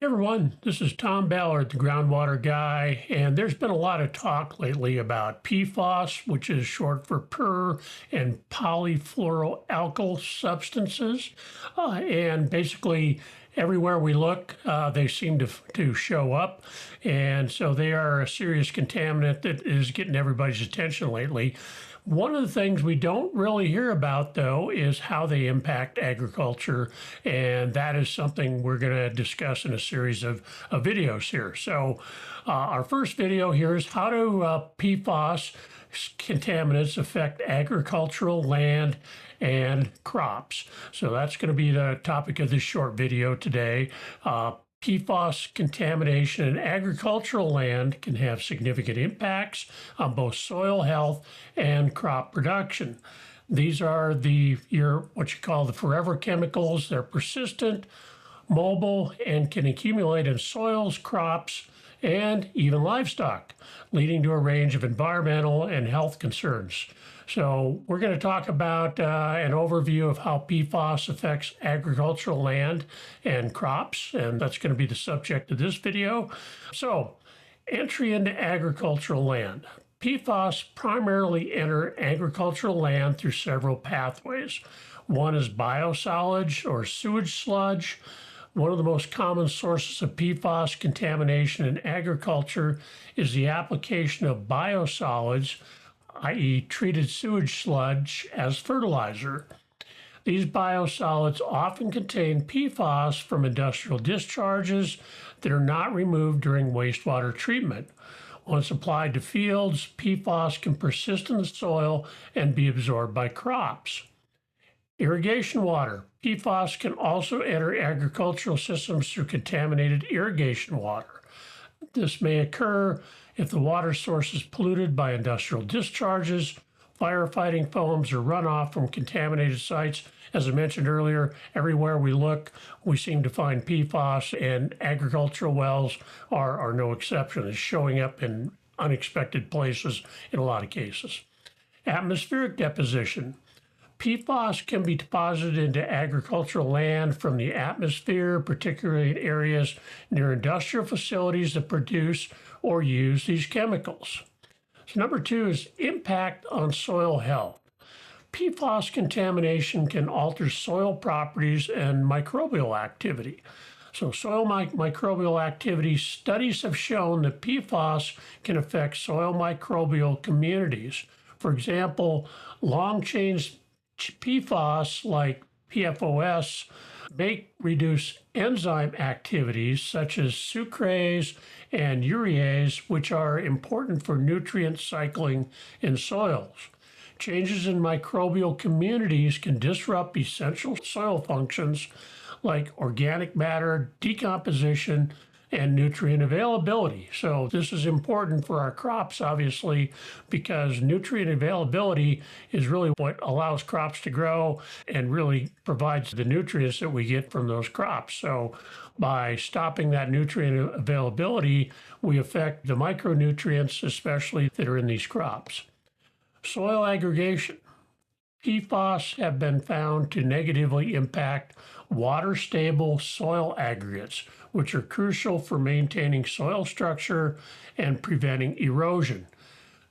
Hey everyone, this is Tom Ballard, the groundwater guy, and there's been a lot of talk lately about PFAS, which is short for per and polyfluoroalkyl substances. And basically, everywhere we look, they seem to show up. And so they are a serious contaminant that is getting everybody's attention lately. One of the things we don't really hear about, though, is how they impact agriculture. And that is something we're going to discuss in a series of videos here. So, our first video here is how do PFAS contaminants affect agricultural land and crops. So, that's going to be the topic of this short video today. PFAS contamination in agricultural land can have significant impacts on both soil health and crop production. These are what you call the forever chemicals. They're persistent, mobile, and can accumulate in soils, crops, and even livestock, leading to a range of environmental and health concerns. So we're going to talk about an overview of how PFAS affects agricultural land and crops, and that's going to be the subject of this video. So, entry into agricultural land. PFAS primarily enter agricultural land through several pathways. One is biosolids or sewage sludge. One of the most common sources of PFAS contamination in agriculture is the application of biosolids, i.e. treated sewage sludge, as fertilizer. These biosolids often contain PFAS from industrial discharges that are not removed during wastewater treatment. Once applied to fields, PFAS can persist in the soil and be absorbed by crops. Irrigation water. PFAS can also enter agricultural systems through contaminated irrigation water. This may occur if the water source is polluted by industrial discharges, firefighting foams, or runoff from contaminated sites. As I mentioned earlier, everywhere we look, we seem to find PFAS, and agricultural wells are no exception. It's showing up in unexpected places in a lot of cases. Atmospheric deposition. PFAS can be deposited into agricultural land from the atmosphere, particularly in areas near industrial facilities that produce or use these chemicals. So number 2 is impact on soil health. PFAS contamination can alter soil properties and microbial activity. So soil microbial activity, studies have shown that PFAS can affect soil microbial communities. For example, long-chain PFAS like PFOS may reduce enzyme activities such as sucrase and urease, which are important for nutrient cycling in soils. Changes in microbial communities can disrupt essential soil functions like organic matter decomposition and nutrient availability. So this is important for our crops, obviously, because nutrient availability is really what allows crops to grow and really provides the nutrients that we get from those crops. So by stopping that nutrient availability, we affect the micronutrients, especially that are in these crops. Soil aggregation. PFAS have been found to negatively impact water-stable soil aggregates, which are crucial for maintaining soil structure and preventing erosion.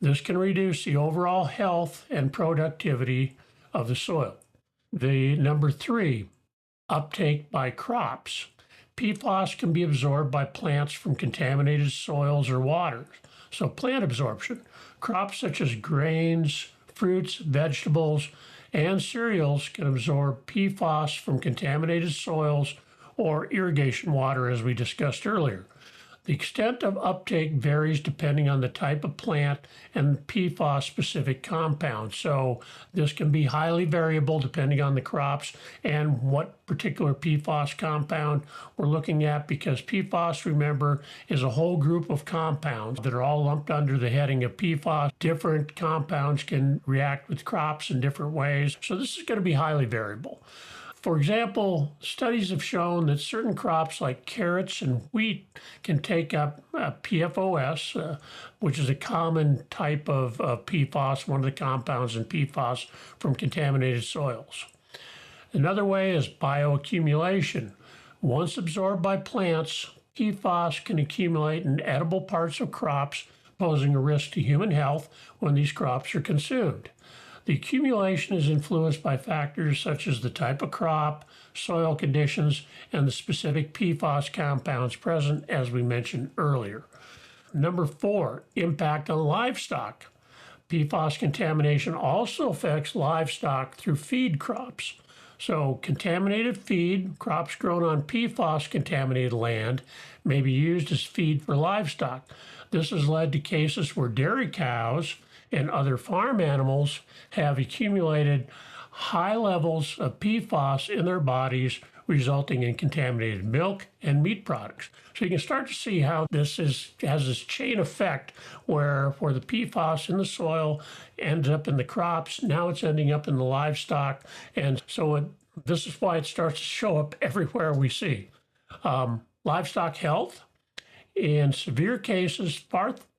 This can reduce the overall health and productivity of the soil. The number 3, uptake by crops. PFAS can be absorbed by plants from contaminated soils or waters. So plant absorption. Crops such as grains, fruits, vegetables, and cereals can absorb PFAS from contaminated soils or irrigation water, as we discussed earlier. The extent of uptake varies depending on the type of plant and PFAS-specific compound. So this can be highly variable depending on the crops and what particular PFAS compound we're looking at, because PFAS, remember, is a whole group of compounds that are all lumped under the heading of PFAS. Different compounds can react with crops in different ways. So this is going to be highly variable. For example, studies have shown that certain crops like carrots and wheat can take up PFOS, which is a common type of PFAS, one of the compounds in PFAS from contaminated soils. Another way is bioaccumulation. Once absorbed by plants, PFAS can accumulate in edible parts of crops, posing a risk to human health when these crops are consumed. The accumulation is influenced by factors such as the type of crop, soil conditions, and the specific PFAS compounds present, as we mentioned earlier. Number 4, impact on livestock. PFAS contamination also affects livestock through feed crops. So, contaminated feed, crops grown on PFAS contaminated land, may be used as feed for livestock. This has led to cases where dairy cows and other farm animals have accumulated high levels of PFAS in their bodies, resulting in contaminated milk and meat products. So you can start to see how this has this chain effect where the PFAS in the soil ends up in the crops. Now it's ending up in the livestock. And so this is why it starts to show up everywhere we see. Livestock health. In severe cases,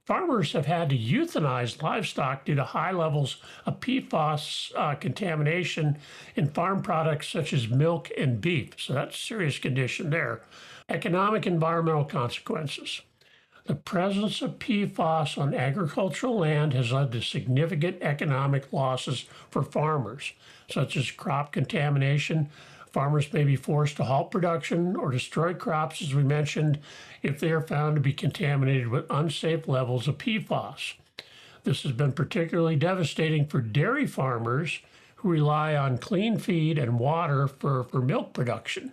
farmers have had to euthanize livestock due to high levels of PFAS contamination in farm products such as milk and beef. So that's a serious condition there. Economic environmental consequences. The presence of PFAS on agricultural land has led to significant economic losses for farmers, such as crop contamination. Farmers may be forced to halt production or destroy crops, as we mentioned, if they are found to be contaminated with unsafe levels of PFAS. This has been particularly devastating for dairy farmers who rely on clean feed and water for milk production.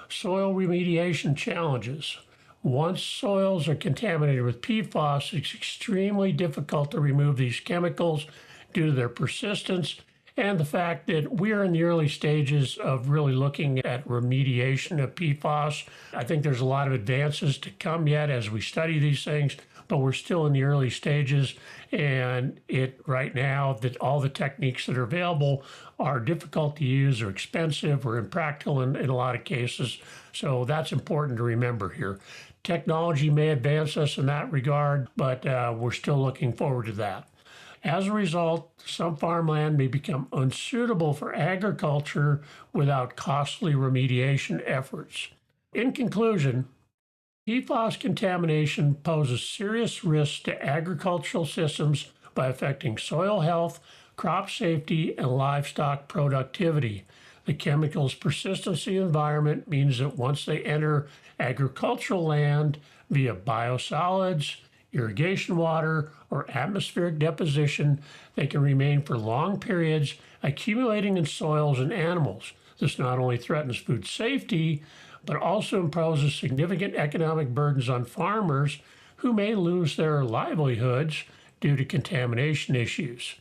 Soil remediation challenges. Once soils are contaminated with PFAS, it's extremely difficult to remove these chemicals due to their persistence and the fact that we are in the early stages of really looking at remediation of PFAS. I think there's a lot of advances to come yet as we study these things, but we're still in the early stages. And right now, that all the techniques that are available are difficult to use, or expensive, or impractical in a lot of cases. So that's important to remember here. Technology may advance us in that regard, but we're still looking forward to that. As a result, some farmland may become unsuitable for agriculture without costly remediation efforts. In conclusion, PFAS contamination poses serious risks to agricultural systems by affecting soil health, crop safety, and livestock productivity. The chemical's persistence in the environment means that once they enter agricultural land via biosolids, irrigation water, or atmospheric deposition, they can remain for long periods, accumulating in soils and animals. This not only threatens food safety, but also imposes significant economic burdens on farmers who may lose their livelihoods due to contamination issues.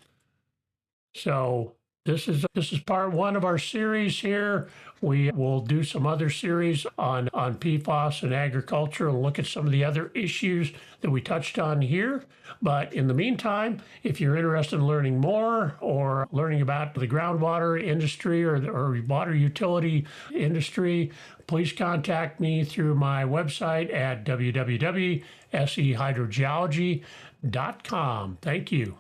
So this is part 1 of our series here. We will do some other series on PFAS and agriculture and look at some of the other issues that we touched on here. But in the meantime, if you're interested in learning more or learning about the groundwater industry or water utility industry, please contact me through my website at www.sehydrogeology.com. Thank you.